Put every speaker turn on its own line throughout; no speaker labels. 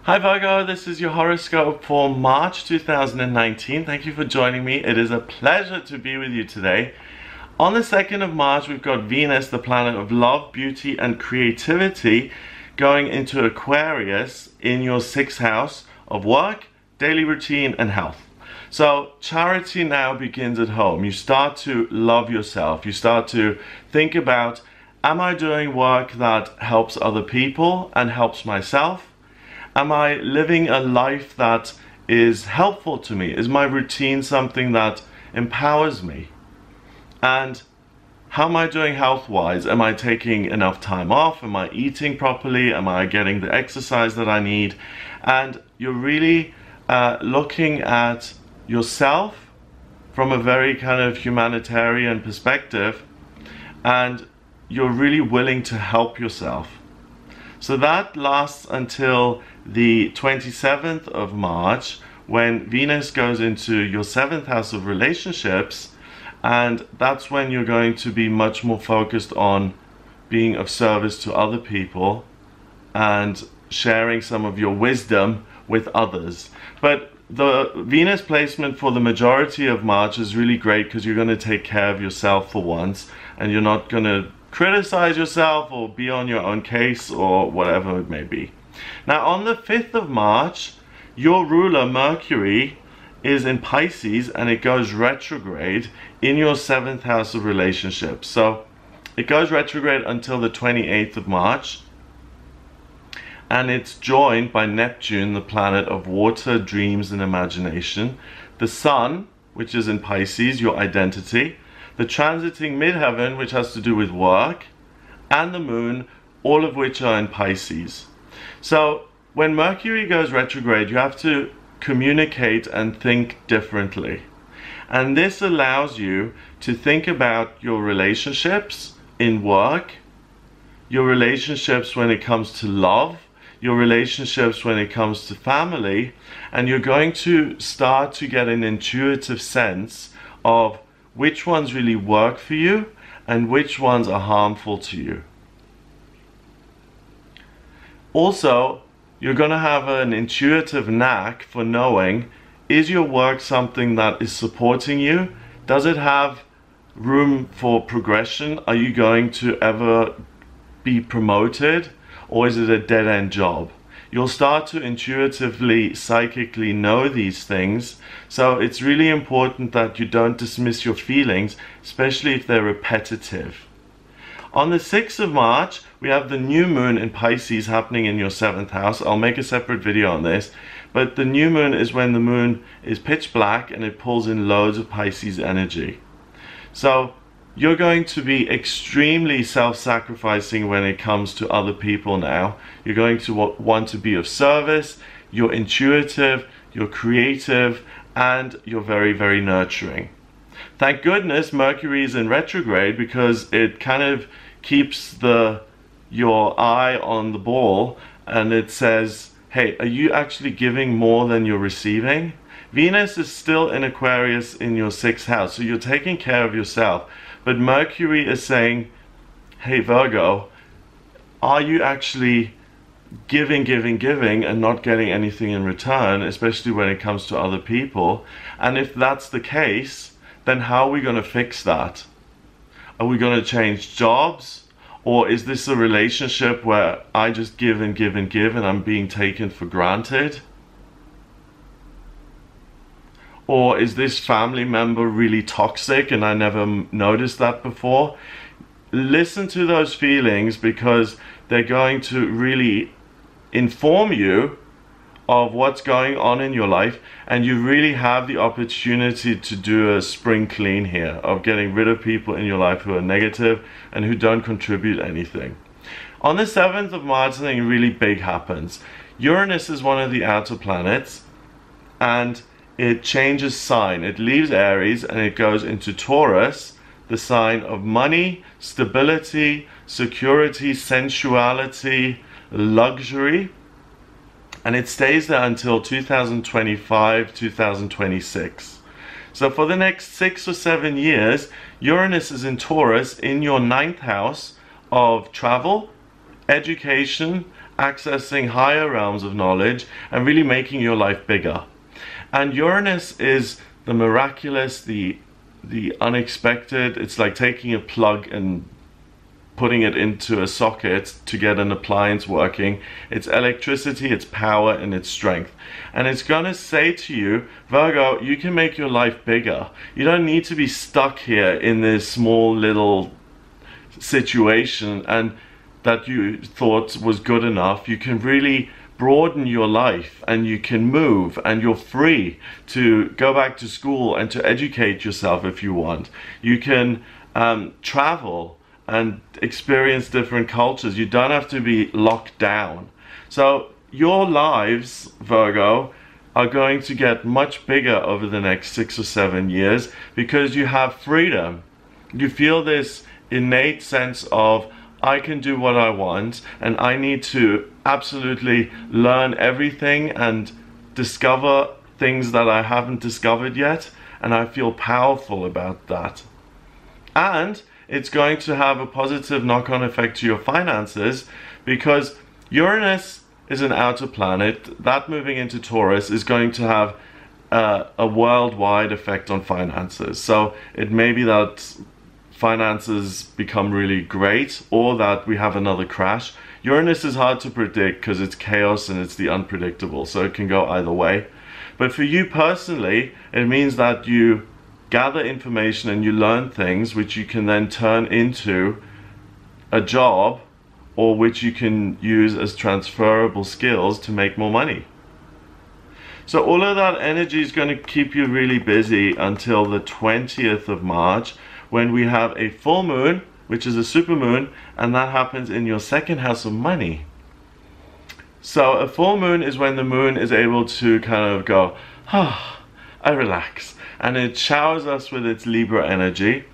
Hi Virgo, this is your horoscope for March 2019. Thank you for joining me. It is a pleasure to be with you today. On the 2nd of March, we've got Venus, the planet of love, beauty, and creativity, going into Aquarius in your 6th house of work, daily routine, and health. So charity now begins at home. You start to love yourself. You start to think about, am I doing work that helps other people and helps myself? Am I living a life that is helpful to me? Is my routine something that empowers me? And how am I doing health-wise? Am I taking enough time off? Am I eating properly? Am I getting the exercise that I need? And you're really looking at yourself from a very kind of humanitarian perspective, and you're really willing to help yourself. So that lasts until the 27th of March, when Venus goes into your 7th house of relationships, and that's when you're going to be much more focused on being of service to other people and sharing some of your wisdom with others. But the Venus placement for the majority of March is really great because you're going to take care of yourself for once, and you're not going to criticize yourself or be on your own case or whatever it may be. Now on the 5th of March, your ruler Mercury is in Pisces and it goes retrograde in your 7th house of relationships. So it goes retrograde until the 28th of March, and it's joined by Neptune, the planet of water, dreams, and imagination, the Sun, which is in Pisces, your identity, the transiting midheaven, which has to do with work, and the moon, all of which are in Pisces. So when Mercury goes retrograde, you have to communicate and think differently. And this allows you to think about your relationships in work, your relationships when it comes to love, your relationships when it comes to family, and you're going to start to get an intuitive sense of which ones really work for you and which ones are harmful to you. Also, you're going to have an intuitive knack for knowing, is your work something that is supporting you? Does it have room for progression? Are you going to ever be promoted? Or is it a dead-end job? You'll start to intuitively, psychically know these things. So it's really important that you don't dismiss your feelings, especially if they're repetitive. On the 6th of March, we have the new moon in Pisces happening in your 7th house. I'll make a separate video on this. But the new moon is when the moon is pitch black and it pulls in loads of Pisces energy. So you're going to be extremely self-sacrificing when it comes to other people now. You're going to want to be of service, you're intuitive, you're creative, and you're very, very nurturing. Thank goodness Mercury is in retrograde, because it kind of keeps your eye on the ball, and it says, hey, are you actually giving more than you're receiving? Venus is still in Aquarius in your 6th house, so you're taking care of yourself. But Mercury is saying, hey Virgo, are you actually giving and not getting anything in return, especially when it comes to other people? And if that's the case, then how are we going to fix that? Are we going to change jobs? Or is this a relationship where I just give and I'm being taken for granted? Or is this family member really toxic and I never noticed that before? Listen to those feelings, because they're going to really inform you of what's going on in your life, and you really have the opportunity to do a spring clean here of getting rid of people in your life who are negative and who don't contribute anything. On the 7th of March, something really big happens. Uranus is one of the outer planets, and it changes sign. It leaves Aries and it goes into Taurus, the sign of money, stability, security, sensuality, luxury. And it stays there until 2025, 2026. So for the next 6 or 7 years, Uranus is in Taurus in your 9th house of travel, education, accessing higher realms of knowledge and really making your life bigger. And Uranus is the miraculous, the unexpected. It's like taking a plug and putting it into a socket to get an appliance working. It's electricity, it's power, and it's strength. And it's going to say to you, Virgo, you can make your life bigger. You don't need to be stuck here in this small little situation and that you thought was good enough. You can really broaden your life, and you can move, and you're free to go back to school and to educate yourself if you want. You can travel and experience different cultures. You don't have to be locked down. So your lives, Virgo, are going to get much bigger over the next 6 or 7 years because you have freedom. You feel this innate sense of, I can do what I want, and I need to absolutely learn everything and discover things that I haven't discovered yet, and I feel powerful about that. And it's going to have a positive knock-on effect to your finances because Uranus is an outer planet. That moving into Taurus is going to have a worldwide effect on finances. So it may be that finances become really great, or that we have another crash. Uranus is hard to predict because it's chaos and it's the unpredictable, so it can go either way. But for you personally, it means that you gather information and you learn things which you can then turn into a job, or which you can use as transferable skills to make more money. So all of that energy is going to keep you really busy until the 20th of March, when we have a full moon, which is a supermoon, and that happens in your second house of money. So a full moon is when the moon is able to kind of go, I relax, and it showers us with its Libra energy.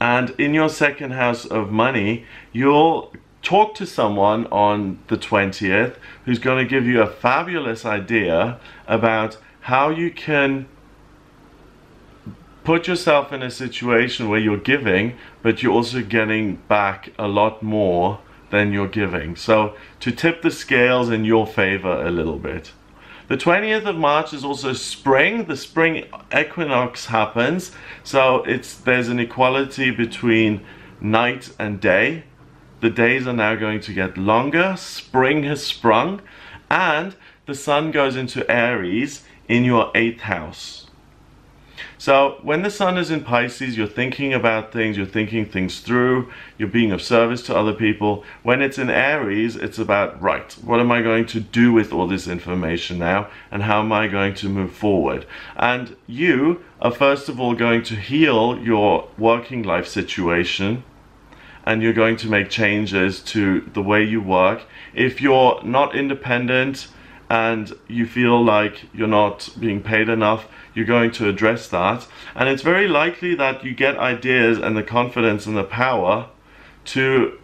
And in your second house of money, you'll talk to someone on the 20th who's going to give you a fabulous idea about how you can put yourself in a situation where you're giving, but you're also getting back a lot more than you're giving. So to tip the scales in your favor a little bit. The 20th of March is also spring. The spring equinox happens. So there's an equality between night and day. The days are now going to get longer. Spring has sprung. And the sun goes into Aries in your 8th house. So when the sun is in Pisces, you're thinking about things, you're thinking things through, you're being of service to other people. When it's in Aries, it's about, right, what am I going to do with all this information now, and how am I going to move forward? And you are first of all going to heal your working life situation, and you're going to make changes to the way you work. If you're not independent and you feel like you're not being paid enough, you're going to address that. And it's very likely that you get ideas and the confidence and the power to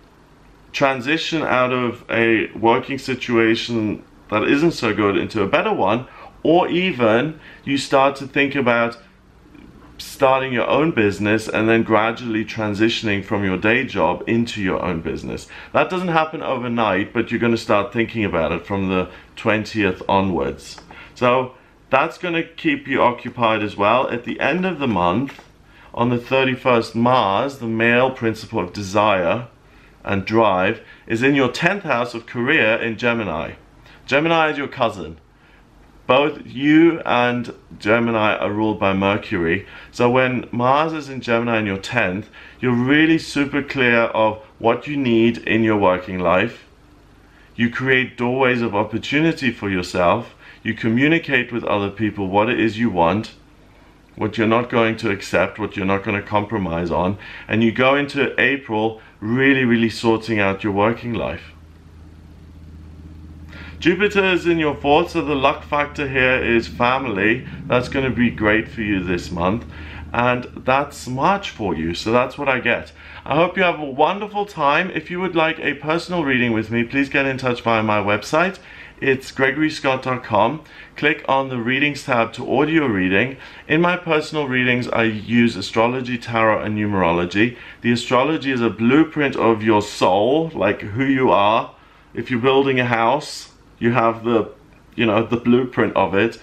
transition out of a working situation that isn't so good into a better one, or even you start to think about starting your own business and then gradually transitioning from your day job into your own business. That doesn't happen overnight, but you're going to start thinking about it from the 20th onwards. So that's going to keep you occupied as well. At the end of the month, on the 31st, Mars, the male principle of desire and drive, is in your 10th house of career in Gemini. Gemini is your cousin. Both you and Gemini are ruled by Mercury. So when Mars is in Gemini in your 10th, you're really super clear of what you need in your working life. You create doorways of opportunity for yourself. You communicate with other people what it is you want, what you're not going to accept, what you're not going to compromise on. And you go into April really sorting out your working life. Jupiter is in your 4th, so the luck factor here is family. That's going to be great for you this month. And that's March for you, so that's what I get. I hope you have a wonderful time. If you would like a personal reading with me, please get in touch via my website. It's gregoryscott.com. Click on the Readings tab to order your reading. In my personal readings, I use Astrology, Tarot, and Numerology. The Astrology is a blueprint of your soul, like who you are, if you're building a house, you have the, you know, the blueprint of it.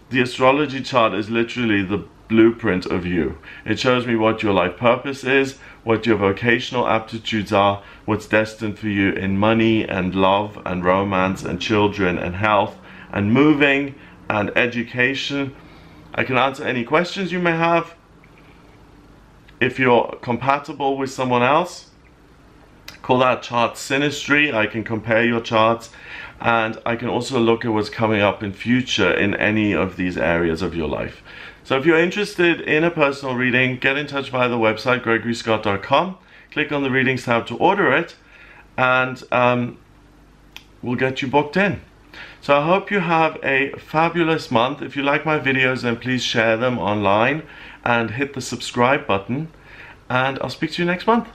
The astrology chart is literally the blueprint of you. It shows me what your life purpose is, what your vocational aptitudes are, what's destined for you in money and love and romance and children and health and moving and education. I can answer any questions you may have. If you're compatible with someone else, call that chart synastry. I can compare your charts, and I can also look at what's coming up in future in any of these areas of your life. So if you're interested in a personal reading, get in touch via the website gregoryscott.com. Click on the readings tab to order it, and we'll get you booked in. So I hope you have a fabulous month. If you like my videos, then please share them online and hit the subscribe button, and I'll speak to you next month.